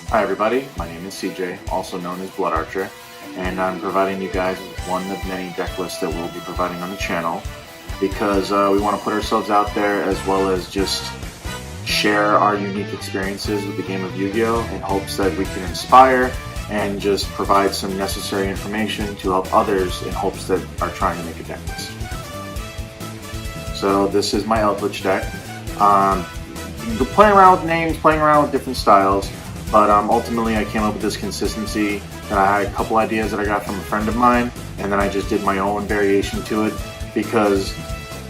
Hi everybody, my name is CJ, also known as Blood Archer, and I'm providing you guys with one of many deck lists that we'll be providing on the channel because we want to put ourselves out there as well as just share our unique experiences with the game of Yu-Gi-Oh! In hopes that we can inspire and just provide some necessary information to help others in hopes that are trying to make a deck list. So this is my Eldritch deck. Playing around with names, playing around with different styles, but ultimately I came up with this consistency that I had a couple ideas that I got from a friend of mine, and then I just did my own variation to it because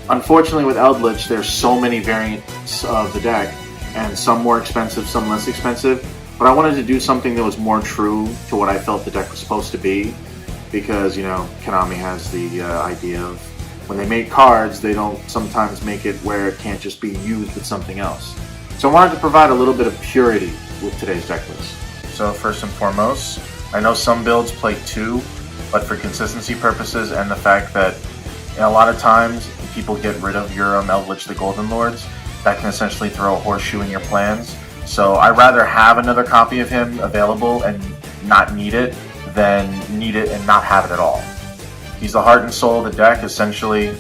unfortunately with Eldritch there's so many variants of the deck, and some more expensive, some less expensive, but I wanted to do something that was more true to what I felt the deck was supposed to be because, you know, Konami has the idea of when they make cards, they don't sometimes make it where it can't just be used with something else. So I wanted to provide a little bit of purity with today's deck list. So first and foremost, I know some builds play 2, but for consistency purposes and the fact that a lot of times people get rid of your Eldritch the Golden Lords, that can essentially throw a horseshoe in your plans. So I'd rather have another copy of him available and not need it than need it and not have it at all. He's the heart and soul of the deck. Essentially,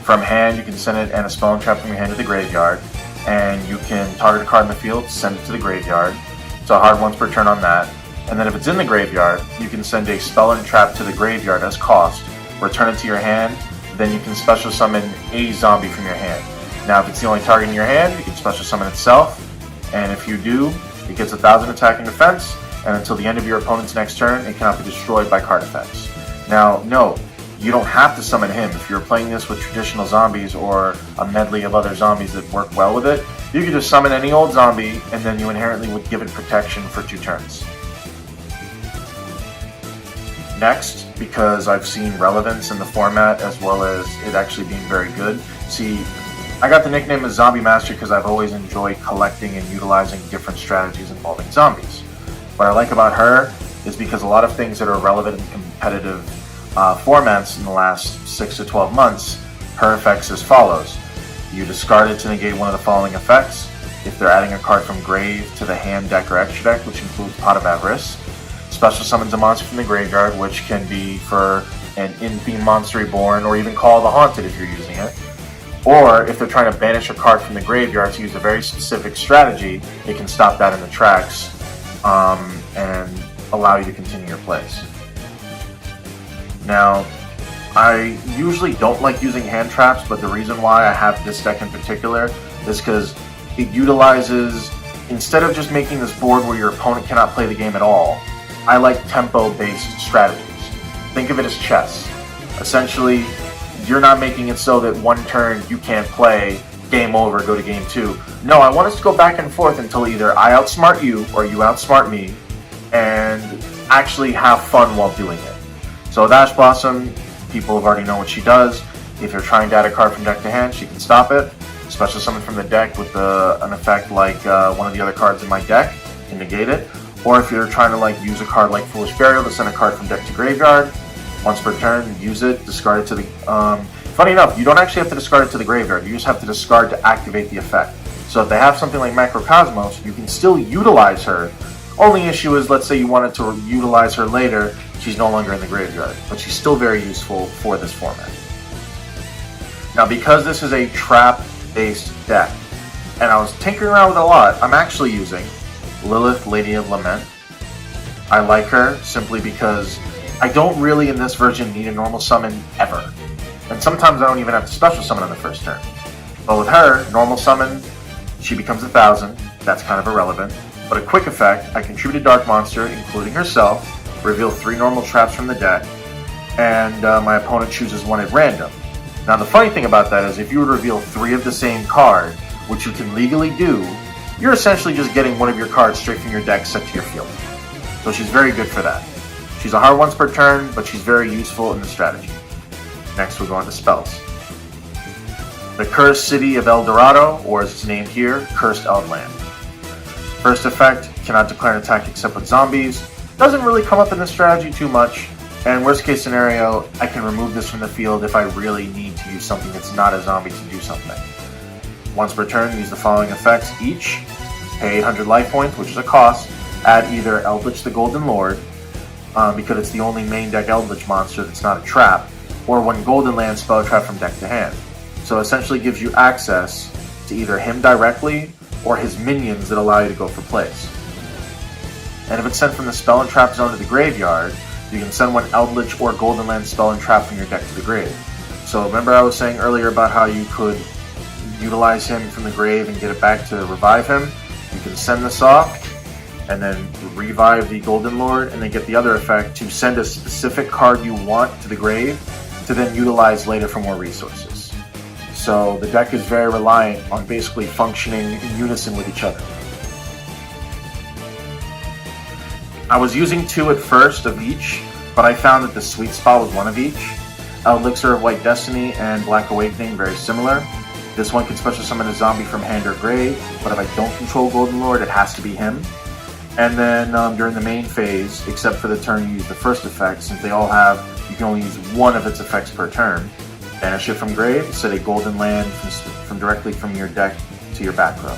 from hand you can send it and a spell and trap from your hand to the graveyard, and you can target a card in the field, send it to the graveyard. So hard once per turn on that. And then if it's in the graveyard, you can send a spell and trap to the graveyard as cost, return it to your hand, then you can special summon a zombie from your hand. Now if it's the only target in your hand, you can special summon itself, and if you do, it gets 1000 attack and defense, and until the end of your opponent's next turn, it cannot be destroyed by card effects. Now, no, you don't have to summon him. If you're playing this with traditional zombies or a medley of other zombies that work well with it, you can just summon any old zombie and then you inherently would give it protection for 2 turns. Next, because I've seen relevance in the format as well as it actually being very good. See, I got the nickname as Zombie Master because I've always enjoyed collecting and utilizing different strategies involving zombies. What I like about her is because a lot of things that are relevant in competitive formats in the last 6 to 12 months, her effects as follows. You discard it to negate one of the following effects. If they're adding a card from grave to the hand, deck, or extra deck, which includes Pot of Avarice, special summons a monster from the graveyard, which can be for an in-theme monster reborn, or even Call the Haunted if you're using it. Or if they're trying to banish a card from the graveyard to use a very specific strategy, it can stop that in the tracks and allow you to continue your plays. Now, I usually don't like using hand traps, but the reason why I have this deck in particular is because it utilizes, instead of just making this board where your opponent cannot play the game at all, I like tempo-based strategies. Think of it as chess. Essentially, you're not making it so that one turn you can't play, game over, go to game 2. No, I want us to go back and forth until either I outsmart you or you outsmart me, and actually have fun while doing it. So with Ash Blossom, people have already know what she does. If you're trying to add a card from deck to hand, she can stop it. Special summon from the deck with an effect like one of the other cards in my deck can negate it. Or if you're trying to use a card like Foolish Burial to send a card from deck to graveyard, once per turn, use it, discard it to the... funny enough, you don't actually have to discard it to the graveyard. You just have to discard to activate the effect. So if they have something like Macrocosmos, you can still utilize her. Only issue is, let's say you wanted to utilize her later, she's no longer in the graveyard, but she's still very useful for this format. Now, because this is a trap-based deck, and I was tinkering around with it a lot, I'm actually using Lilith, Lady of Lament. I like her simply because I don't really, in this version, need a normal summon ever. And sometimes I don't even have to special summon on the first turn. But with her, normal summon, she becomes 1000, that's kind of irrelevant. But a quick effect, I contribute a dark monster, including herself, reveal 3 normal traps from the deck, and my opponent chooses one at random. Now the funny thing about that is if you would reveal 3 of the same card, which you can legally do, you're essentially just getting one of your cards straight from your deck set to your field. So she's very good for that. She's a hard once per turn, but she's very useful in the strategy. Next we'll go on to spells. The Cursed City of El Dorado, or as it's named here, Cursed Eldland. First effect, cannot declare an attack except with zombies. Doesn't really come up in this strategy too much, and worst case scenario, I can remove this from the field if I really need to use something that's not a zombie to do something. Once per turn, use the following effects each. Pay 800 life points, which is a cost, add either Eldritch the Golden Lord, because it's the only main deck Eldritch monster that's not a trap, or one Golden Land spell trap from deck to hand. So essentially gives you access to either him directly or his minions that allow you to go for plays. And if it's sent from the spell and trap zone to the graveyard, you can send one Eldritch or Golden Land spell and trap from your deck to the grave. So remember I was saying earlier about how you could utilize him from the grave and get it back to revive him? You can send this off and then revive the Golden Lord and then get the other effect to send a specific card you want to the grave to then utilize later for more resources. So the deck is very reliant on basically functioning in unison with each other. I was using 2 at first of each, but I found that the sweet spot was 1 of each. Elixir of White Destiny and Black Awakening, very similar. This one can special summon a zombie from hand or grave, but if I don't control Golden Lord, it has to be him. And then during the main phase, except for the turn you use the first effect, since they all have, you can only use 1 of its effects per turn. Banish it from grave, set a Golden Land from directly from your deck to your back row.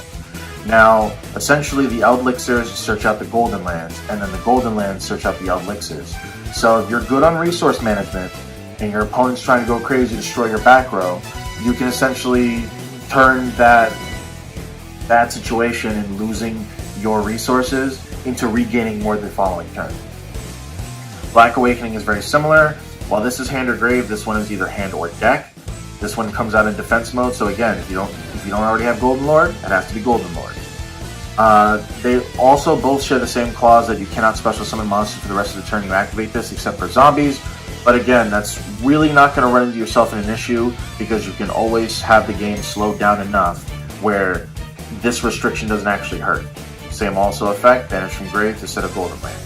Now, essentially the Elixirs search out the Golden Lands, and then the Golden Lands search out the Elixirs. So if you're good on resource management, and your opponent's trying to go crazy to destroy your back row, you can essentially turn that situation and losing your resources into regaining more the following turn. Black Awakening is very similar. While this is hand or grave, this one is either hand or deck. This one comes out in defense mode, so again, if you don't already have Golden Lord, it has to be Golden Lord. They also both share the same clause that you cannot special summon monsters for the rest of the turn you activate this, except for zombies. But again, that's really not going to run into yourself in an issue, because you can always have the game slowed down enough where this restriction doesn't actually hurt. Same also effect, banish from grave to set a Golden Land.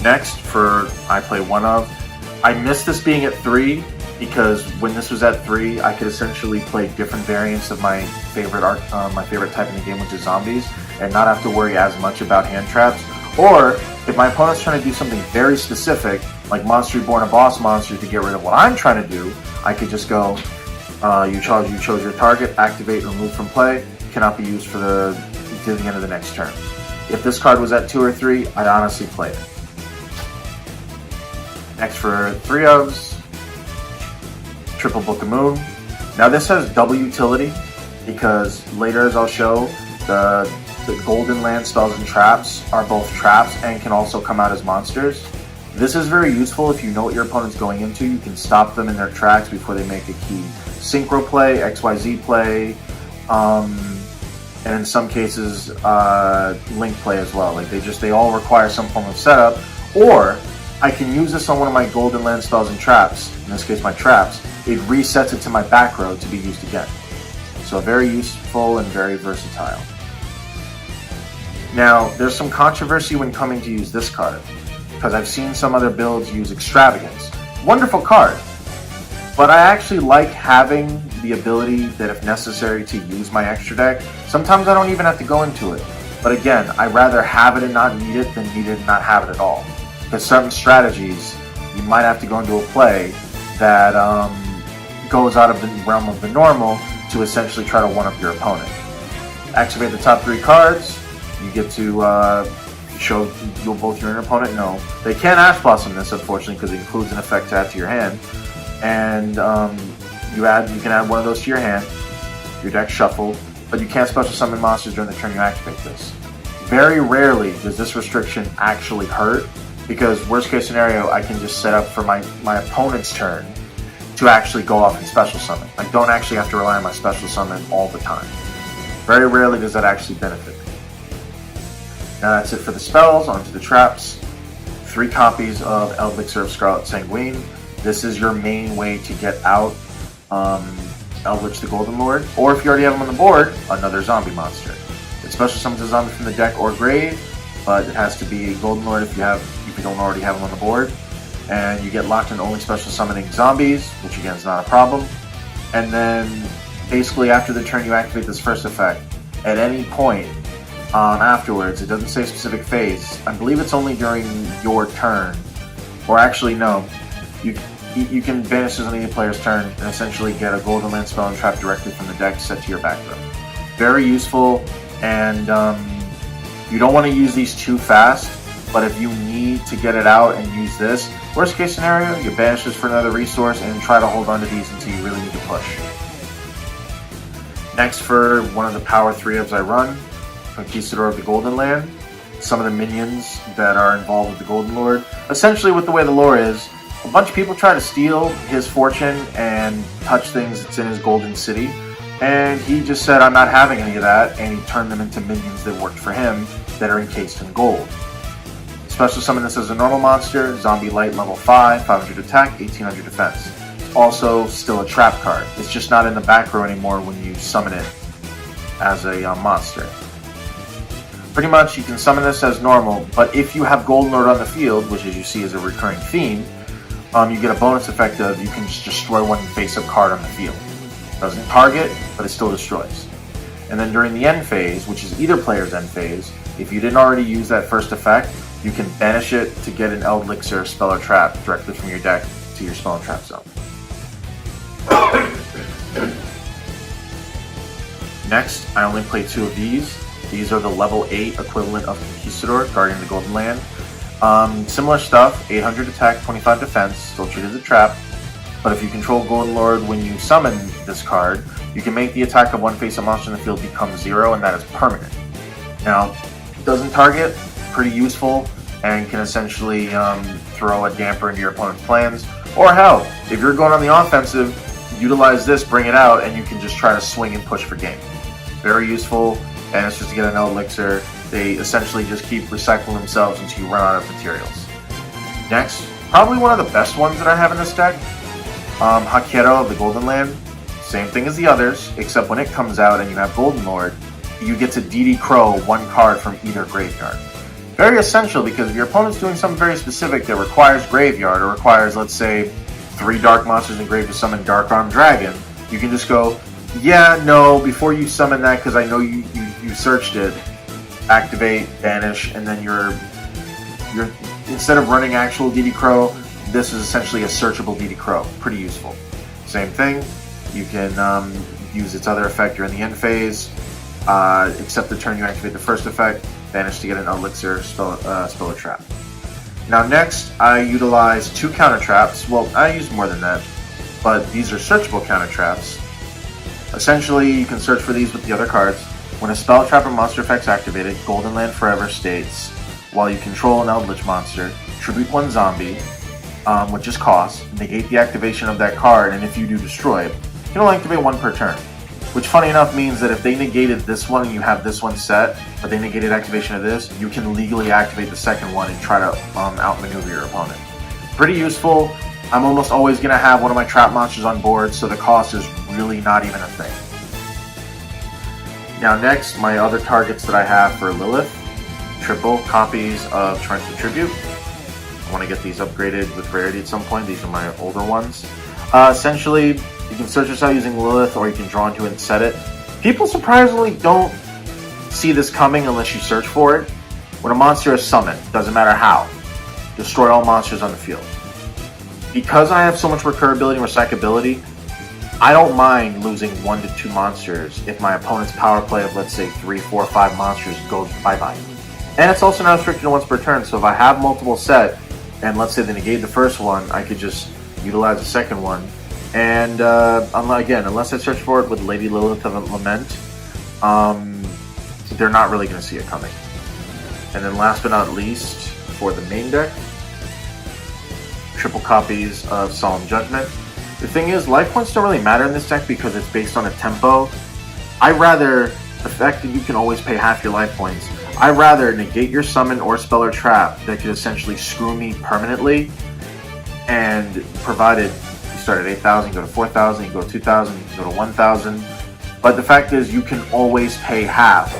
Next, for I play 1 of, I missed this being at 3, because when this was at 3, I could essentially play different variants of my favorite type in the game, which is zombies, and not have to worry as much about hand traps. Or, if my opponent's trying to do something very specific, like Monster Reborn a boss monster to get rid of what I'm trying to do, I could just go, you chose your target, activate, remove from play, cannot be used until the end of the next turn. If this card was at 2 or 3, I'd honestly play it. Next for 3 ofs, Triple Book of Moon. Now this has double utility, because later as I'll show, the Golden Land spells and traps are both traps and can also come out as monsters. This is very useful if you know what your opponent's going into. You can stop them in their tracks before they make a key synchro play, XYZ play, and in some cases link play as well. Like they all require some form of setup. Or I can use this on one of my Golden Land spells and traps, in this case my traps. It resets it to my back row to be used again. So very useful and very versatile. Now, there's some controversy when coming to use this card, because I've seen some other builds use Extravagance. Wonderful card, but I actually like having the ability that if necessary to use my extra deck. Sometimes I don't even have to go into it, but again, I'd rather have it and not need it than need it and not have it at all. Because certain strategies, you might have to go into a play that goes out of the realm of the normal to essentially try to one-up your opponent. Activate the top 3 cards. You get to show both your opponent. No, they can't Ash Blossom this, unfortunately, because it includes an effect to add to your hand. And you can add one of those to your hand. Your deck shuffled, but you can't special summon monsters during the turn you activate this. Very rarely does this restriction actually hurt, because worst case scenario, I can just set up for my opponent's turn to actually go off and special summon. I don't actually have to rely on my special summon all the time. Very rarely does that actually benefit me. Now that's it for the spells. On to the traps. 3 copies of Elixir of Scarlet Sanguine. This is your main way to get out Eldritch the Golden Lord, or if you already have him on the board, another zombie monster. It special summons a zombie from the deck or grave, but it has to be Golden Lord if you don't already have him on the board. And you get locked in only special summoning zombies, which again is not a problem. And then basically after the turn you activate this first effect, at any point afterwards, it doesn't say specific phase, I believe it's only during your turn, or actually no, you can banish this on any player's turn and essentially get a Golden Land spell and trap directly from the deck set to your back row. Very useful, and you don't want to use these too fast, but if you need to get it out and use this, worst case scenario, you banish this for another resource and try to hold on to these until you really need to push. Next, for one of the power 3-ofs I run, Conquistador of the Golden Land, some of the minions that are involved with the Golden Lord. Essentially, with the way the lore is, a bunch of people try to steal his fortune and touch things that's in his golden city, and he just said, I'm not having any of that, and he turned them into minions that worked for him that are encased in gold. Special summon this as a normal monster, Zombie Light level 5, 500 attack, 1800 defense. It's also still a trap card. It's just not in the back row anymore when you summon it as a monster. Pretty much you can summon this as normal, but if you have Golden Lord on the field, which as you see is a recurring theme, you get a bonus effect of you can just destroy one face-up card on the field. Doesn't target, but it still destroys. And then during the end phase, which is either player's end phase, if you didn't already use that first effect, you can banish it to get an Elixir, spell, or trap directly from your deck to your spell and trap zone. Next, I only play 2 of these. These are the level 8 equivalent of Conquistador, guarding the Golden Land. Similar stuff, 800 attack, 25 defense, still treated as a trap. But if you control Golden Lord when you summon this card, you can make the attack of one face-up monster in the field become 0, and that is permanent. Now, doesn't target, pretty useful, and can essentially throw a damper into your opponent's plans. Or hell, if you're going on the offensive, utilize this, bring it out, and you can just try to swing and push for game. Very useful, and it's just to get an Elixir. They essentially just keep recycling themselves until you run out of materials. Next, probably one of the best ones that I have in this deck, Hakiero of the Golden Land. Same thing as the others, except when it comes out and you have Golden Lord, you get to DD Crow 1 card from either graveyard. Very essential, because if your opponent's doing something very specific that requires graveyard, or requires, let's say, 3 dark monsters in grave to summon Dark Armed Dragon, you can just go, yeah, no, before you summon that, because I know you searched it, activate, banish, and then you're instead of running actual DD Crow, this is essentially a searchable DD Crow. Pretty useful. Same thing, you can use its other effect during the end phase, except the turn you activate the first effect, banish to get an Elixir, spell or trap. Now next, I utilize 2 counter traps. Well, I use more than that, but these are searchable counter traps. Essentially, you can search for these with the other cards. When a spell, trap, or monster effect's activated, Golden Land Forever states, while you control an Eldritch monster, tribute 1 zombie, which is cost, negate the activation of that card, and if you do destroy it, you can only activate 1 per turn. Which, funny enough, means that if they negated this one and you have this one set, but they negated activation of this, you can legally activate the second one and try to outmaneuver your opponent. Pretty useful. I'm almost always going to have one of my trap monsters on board, so the cost is really not even a thing. Now next, my other targets that I have for Lilith, triple copies of Torrential Tribute. I want to get these upgraded with rarity at some point. These are my older ones. Essentially, you can search this out using Lilith, or you can draw into it and set it. People surprisingly don't see this coming unless you search for it. When a monster is summoned, doesn't matter how, destroy all monsters on the field. Because I have so much recurability and recyclability, I don't mind losing 1 to 2 monsters if my opponent's power play of, let's say, 3, 4, 5 monsters goes bye-bye. And it's also not restricted to once per turn, so if I have multiple set, and let's say they negate the first one, I could just utilize the second one. And again, unless I search for it with Lady Lilith of Lament, they're not really going to see it coming. And then last but not least, for the main deck, triple copies of Solemn Judgment. The thing is, life points don't really matter in this deck because it's based on a tempo. The fact that you can always pay half your life points, I'd rather negate your summon or spell or trap that could essentially screw me permanently, and provided you start at 8,000, you go to 4,000, you go to 2,000, you go to 1,000. But the fact is, you can always pay half.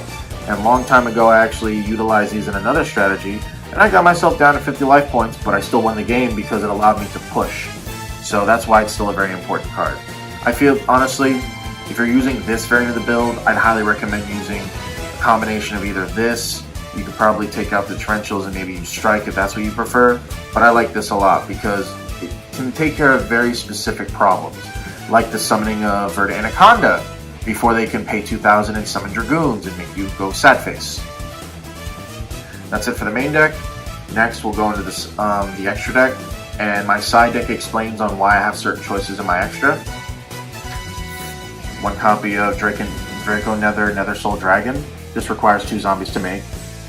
And a long time ago, I actually utilized these in another strategy, and I got myself down to 50 life points, but I still won the game because it allowed me to push. So that's why it's still a very important card. I feel, honestly, if you're using this variant of the build, I'd highly recommend using a combination of either this, you could probably take out the torrentials and maybe use strike if that's what you prefer, but I like this a lot because it can take care of very specific problems, like the summoning of Verda Anaconda before they can pay 2,000 and summon Dragoons and make you go sad face. That's it for the main deck. Next, we'll go into this, the extra deck, and my side deck explains on why I have certain choices in my extra. One copy of Draco Nether Soul Dragon. This requires 2 zombies to make.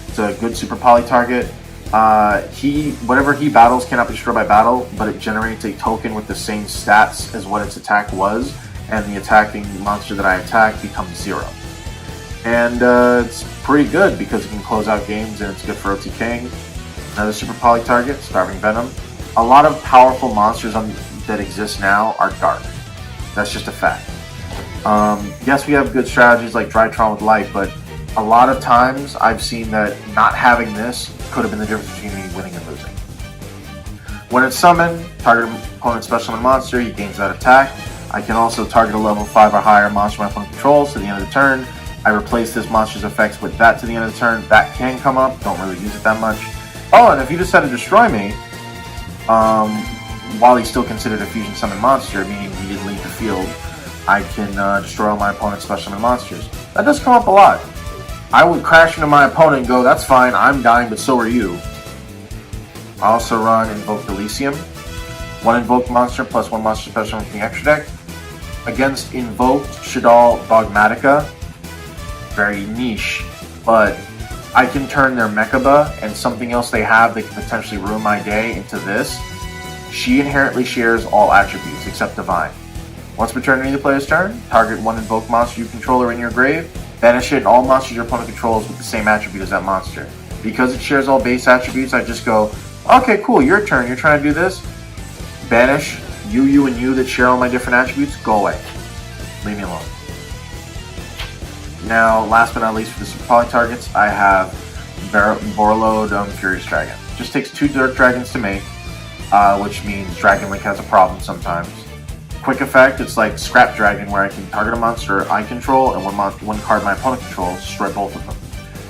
It's a good super poly target. Whatever he battles cannot be destroyed by battle, but it generates a token with the same stats as what its attack was, and the attacking monster that I attack becomes 0. And it's pretty good because it can close out games and it's good for OTKing. Another super poly target, Starving Venom. A lot of powerful monsters that exist now are dark. That's just a fact. Yes, we have good strategies like Drytron with Light, but a lot of times I've seen that not having this could have been the difference between me winning and losing. When it's summoned, target opponent's special summon monster, he gains that attack. I can also target a level 5 or higher monster my opponent controls to the end of the turn. I replace this monster's effects with that to the end of the turn. That can come up, don't really use it that much. Oh, and if you decide to destroy me, while he's still considered a fusion summon monster, meaning he didn't leave the field, I can destroy all my opponent's special summon monsters. That does come up a lot. I would crash into my opponent and go, that's fine, I'm dying, but so are you. I also run Invoke Elysium. 1 invoked monster plus 1 monster special from the extra deck. Against Invoked Shadal Dogmatica, very niche, but I can turn their Mechaba and something else they have that can potentially ruin my day into this. She inherently shares all attributes except Divine. Once per turn into the player's turn, target 1 invoked monster you control or in your grave, banish it and all monsters your opponent controls with the same attribute as that monster. Because it shares all base attributes, I just go, okay, cool, your turn, you're trying to do this. Banish you, and you that share all my different attributes, go away. Leave me alone. Now, last but not least for the super poly targets, I have Borreload Furious Dragon. Just takes 2 Dark Dragons to make, which means Dragon Link has a problem sometimes. Quick effect, it's like Scrap Dragon, where I can target a monster I control and one card my opponent controls, destroy both of them.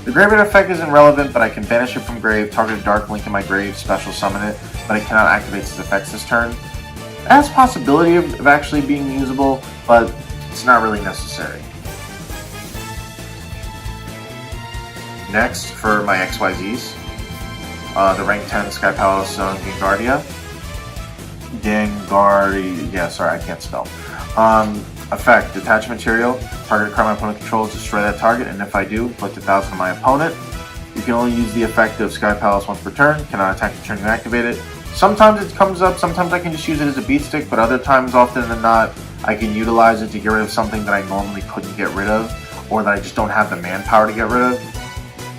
The graveyard effect isn't relevant, but I can banish it from grave, target a Dark Link in my grave, special summon it, but I cannot activate its effects this turn. It has possibility of actually being usable, but it's not really necessary. Next, for my XYZs, the rank 10 Sky Palace I can't spell. Effect, detach material, target a card my opponent controls, destroy that target, and if I do, inflict 1,000 on my opponent. You can only use the effect of Sky Palace once per turn, cannot attack the turn you activate it. Sometimes it comes up, sometimes I can just use it as a beat stick, but other times, often than not, I can utilize it to get rid of something that I normally couldn't get rid of, or that I just don't have the manpower to get rid of.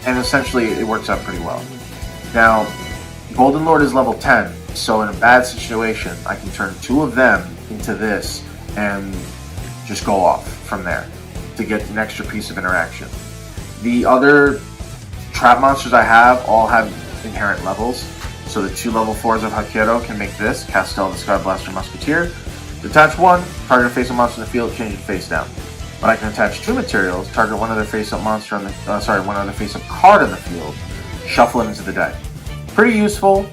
And essentially, it works out pretty well. Now, Golden Lord is level 10, so in a bad situation, I can turn 2 of them into this and just go off from there to get an extra piece of interaction. The other trap monsters I have all have inherent levels, so the 2 level 4s of Hakero can make this, Castel the Sky Blaster Musketeer. Detach 1, target a face-up monster in the field, change it face down. But I can attach 2 materials, target one other face-up monster on the one other face-up card in the field, shuffle it into the deck. Pretty useful.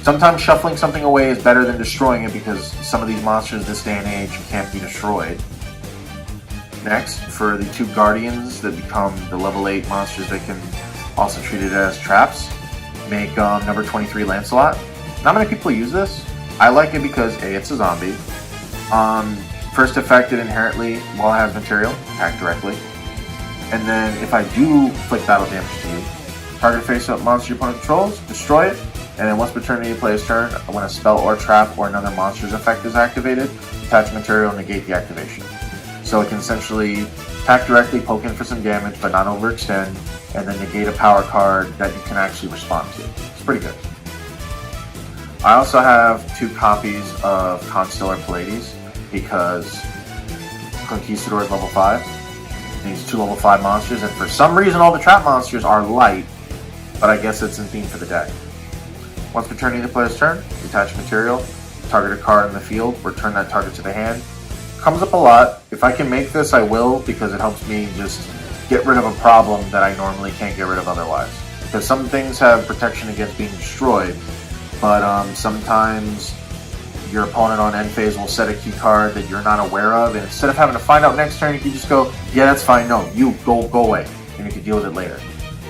Sometimes shuffling something away is better than destroying it because some of these monsters this day and age can't be destroyed. Next, for the 2 Guardians that become the level 8 monsters that can also treat it as traps, make number 23 Lancelot. Not many people use this. I like it because A, it's a zombie. First effect, it inherently, while it has material, attack directly. And then if I do inflict battle damage to you, target face-up monster your opponent controls, destroy it, and then once per turn of your player's turn, when a spell or trap or another monster's effect is activated, attach material and negate the activation. So it can essentially attack directly, poke in for some damage, but not overextend, and then negate a power card that you can actually respond to. It's pretty good. I also have 2 copies of Constellar Pallades, because Conquistador is level 5. Needs 2 level 5 monsters, and for some reason all the trap monsters are light, but I guess it's in theme for the deck. Once per turn of the player's turn, detach material, target a card in the field, return that target to the hand. Comes up a lot. If I can make this, I will, because it helps me just get rid of a problem that I normally can't get rid of otherwise. Because some things have protection against being destroyed, but sometimes your opponent on end phase will set a key card that you're not aware of, and instead of having to find out next turn, you can just go, yeah, that's fine, no, you go away, and you can deal with it later.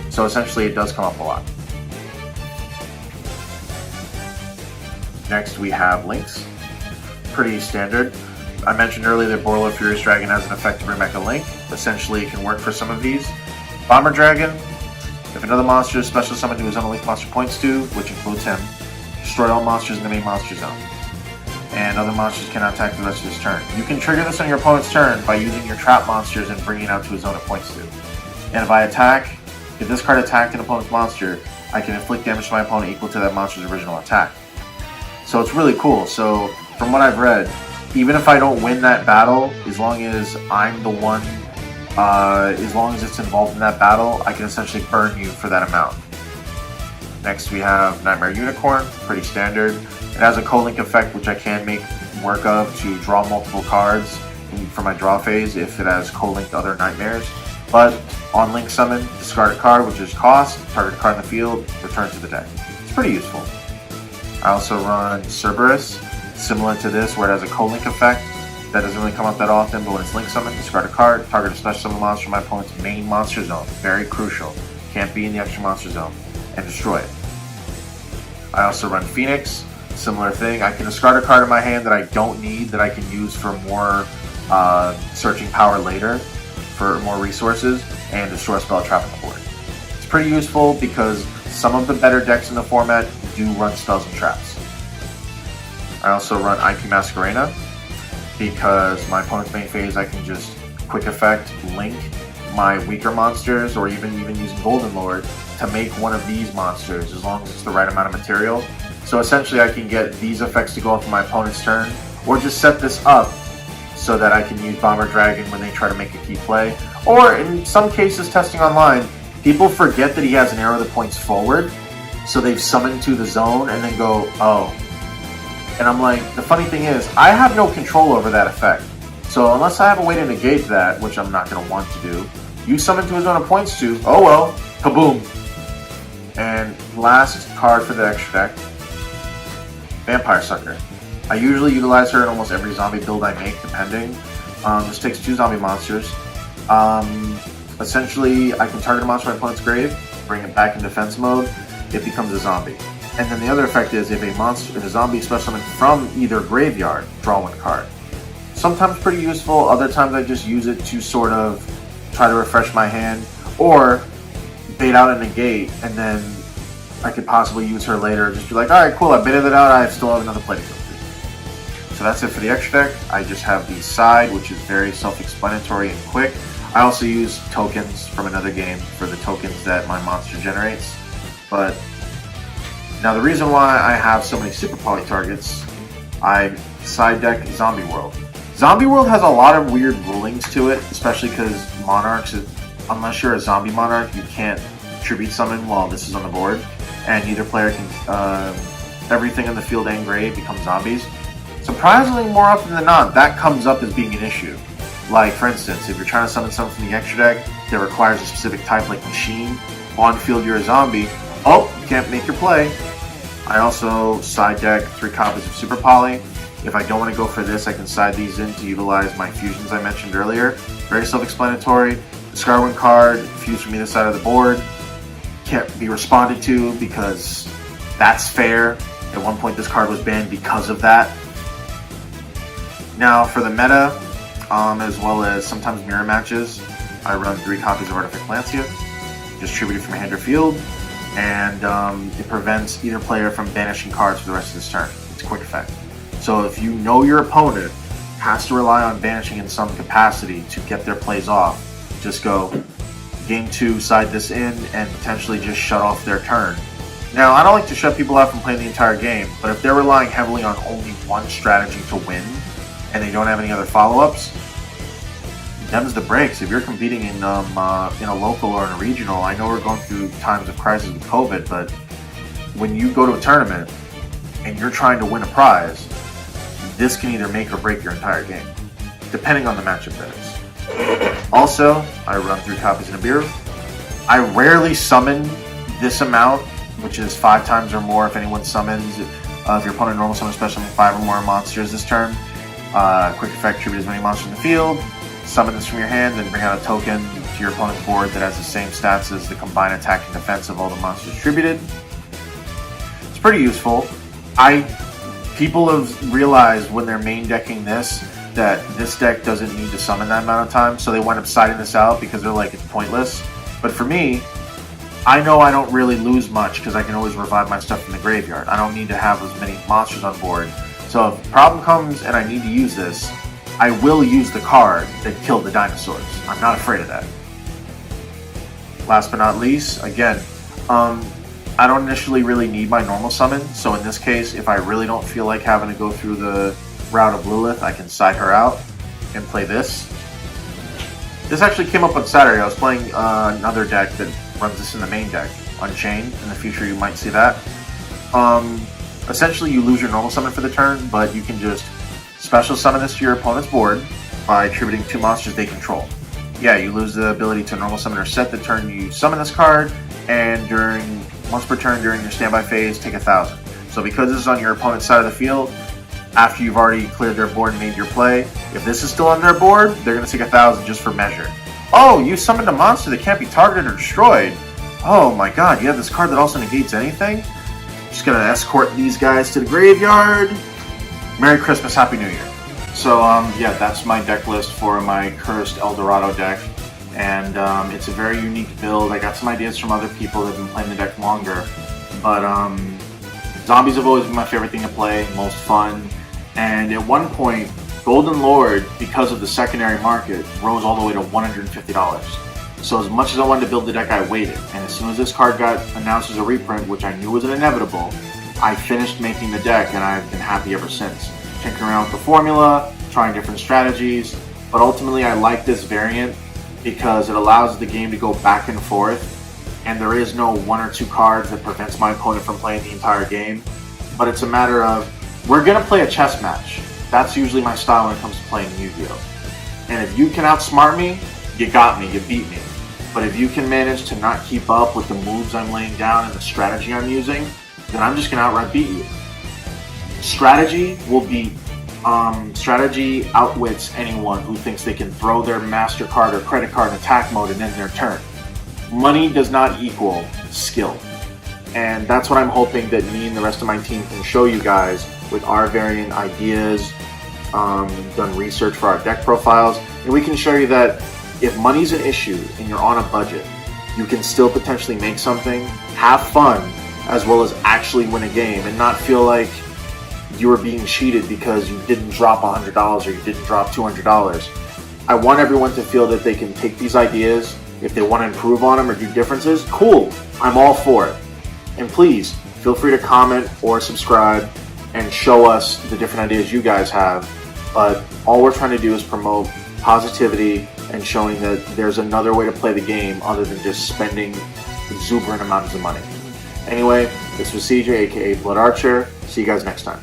So essentially, it does come up a lot. Next, we have Links. Pretty standard. I mentioned earlier that Borlo Furious Dragon has an effect to bring back a Link. Essentially, it can work for some of these. Bomber Dragon. If another monster is special summoned to his own Link monster points to, which includes him, destroy all monsters in the main monster zone. And other monsters cannot attack the rest of his turn. You can trigger this on your opponent's turn by using your trap monsters and bringing it out to his zone it points to. And if I attack, if this card attacked an opponent's monster, I can inflict damage to my opponent equal to that monster's original attack. So it's really cool. So from what I've read, even if I don't win that battle, as long as I'm the one, as long as it's involved in that battle, I can essentially burn you for that amount. Next we have Nightmare Unicorn, pretty standard. It has a co-link effect which I can make work of to draw multiple cards for my draw phase if it has co-linked other nightmares. But on link summon, discard a card which is cost, target a card in the field, return to the deck. It's pretty useful. I also run Cerberus, similar to this where it has a co-link effect. That doesn't really come up that often, but when it's link summoned, discard a card, target a special summon monster from my opponent's main monster zone. Very crucial. Can't be in the extra monster zone. And destroy it. I also run Phoenix, similar thing. I can discard a card in my hand that I don't need that I can use for more searching power later, for more resources, and destroy a spell trap on the board. It's pretty useful because some of the better decks in the format do run spells and traps. I also run IP Masquerena because my opponent's main phase I can just quick effect link my weaker monsters, or even using Golden Lord to make one of these monsters as long as it's the right amount of material. So essentially I can get these effects to go off on my opponent's turn, or just set this up so that I can use Bomber Dragon when they try to make a key play. Or in some cases testing online, people forget that he has an arrow that points forward, so they've summoned to the zone and then go, oh. And I'm like, the funny thing is, I have no control over that effect. So unless I have a way to negate that, which I'm not going to want to do, you summon to a zone it points to, oh well, kaboom. And last card for the extra deck, Vampire Sucker. I usually utilize her in almost every zombie build I make, depending. This takes 2 zombie monsters. Essentially, I can target a monster in my opponent's grave, bring it back in defense mode, it becomes a zombie. And then the other effect is if a zombie is special summoned from either graveyard, draw 1 card. Sometimes pretty useful, other times I just use it to sort of try to refresh my hand, or bait out a negate, and then I could possibly use her later. Just be like, alright, cool, I baited it out, I still have another play to go through. So that's it for the extra deck. I just have the side, which is very self-explanatory and quick. I also use tokens from another game for the tokens that my monster generates. But now the reason why I have so many super poly targets, I side deck Zombie World. Zombie World has a lot of weird rulings to it, especially because Monarchs, unless you're a zombie Monarch, you can't tribute summon while this is on the board, and neither player can, everything in the field and grave becomes zombies. Surprisingly, more often than not, that comes up as being an issue. Like, for instance, if you're trying to summon something from the extra deck that requires a specific type like Machine, on field you're a zombie, oh, you can't make your play. I also side deck 3 copies of Super Poly. If I don't want to go for this, I can side these in to utilize my fusions I mentioned earlier. Very self-explanatory. Discard 1 card, fuse from either side of the board. Can't be responded to because that's fair. At one point this card was banned because of that. Now for the meta, as well as sometimes mirror matches, I run 3 copies of Artifact Lancia, distributed from hand or field, and it prevents either player from banishing cards for the rest of this turn. It's a quick effect. So if you know your opponent has to rely on banishing in some capacity to get their plays off, just go game 2, side this in, and potentially just shut off their turn. Now, I don't like to shut people out from playing the entire game, but if they're relying heavily on only one strategy to win, and they don't have any other follow-ups, them's the breaks. If you're competing in a local or in a regional, I know we're going through times of crisis with COVID, but when you go to a tournament and you're trying to win a prize, this can either make or break your entire game, depending on the matchup that is. Also, I run 3 copies of Nibiru. I rarely summon this amount, which is 5 times or more if anyone summons. If your opponent normal summons special 5 or more monsters this turn, quick effect, tribute as many monsters in the field, summon this from your hand, and bring out a token to your opponent's board that has the same stats as the combined attack and defense of all the monsters distributed. It's pretty useful. People have realized when they're main decking this that this deck doesn't need to summon that amount of time, so they wind up siding this out because they're like, it's pointless. But for me, I know I don't really lose much because I can always revive my stuff from the graveyard. I don't need to have as many monsters on board. So if a problem comes and I need to use this, I will use the card that killed the dinosaurs. I'm not afraid of that. Last but not least, again, I don't initially really need my normal summon, so in this case, if I really don't feel like having to go through the route of Lilith, I can side her out and play this. This actually came up on Saturday. I was playing another deck that runs this in the main deck, Unchained. In the future, you might see that. Essentially, you lose your normal summon for the turn, but you can just special summon this to your opponent's board by attributing 2 monsters they control. Yeah, you lose the ability to normal summon or set the turn you summon this card, and once per turn during your standby phase, take 1,000. So because this is on your opponent's side of the field, after you've already cleared their board and made your play, if this is still on their board, they're going to take 1,000 just for measure. Oh, you summoned a monster that can't be targeted or destroyed. Oh my god, you have this card that also negates anything? Just going to escort these guys to the graveyard. Merry Christmas, Happy New Year. So, yeah, that's my deck list for my cursed El Dorado deck. And it's a very unique build. I got some ideas from other people that have been playing the deck longer. But zombies have always been my favorite thing to play, most fun. And at one point, Golden Lord, because of the secondary market, rose all the way to $150. So as much as I wanted to build the deck, I waited. And as soon as this card got announced as a reprint, which I knew was an inevitable, I finished making the deck, and I've been happy ever since. Tinkering around with the formula, trying different strategies, but ultimately I like this variant because it allows the game to go back and forth, and there is no 1 or 2 cards that prevents my opponent from playing the entire game. But it's a matter of, we're going to play a chess match. That's usually my style when it comes to playing Yu-Gi-Oh! And if you can outsmart me, you got me, you beat me. But if you can manage to not keep up with the moves I'm laying down and the strategy I'm using, then I'm just going to outright beat you. Strategy outwits anyone who thinks they can throw their MasterCard or credit card in attack mode and end their turn. Money does not equal skill. And that's what I'm hoping that me and the rest of my team can show you guys with our variant ideas, done research for our deck profiles, and we can show you that if money's an issue and you're on a budget, you can still potentially make something, have fun, as well as actually win a game and not feel like you were being cheated because you didn't drop $100 or you didn't drop $200. I want everyone to feel that they can take these ideas, if they want to improve on them or do differences, cool, I'm all for it. And please, feel free to comment or subscribe and show us the different ideas you guys have. But all we're trying to do is promote positivity and showing that there's another way to play the game other than just spending exuberant amounts of money. Anyway, this was CJ, aka Blood Archer. See you guys next time.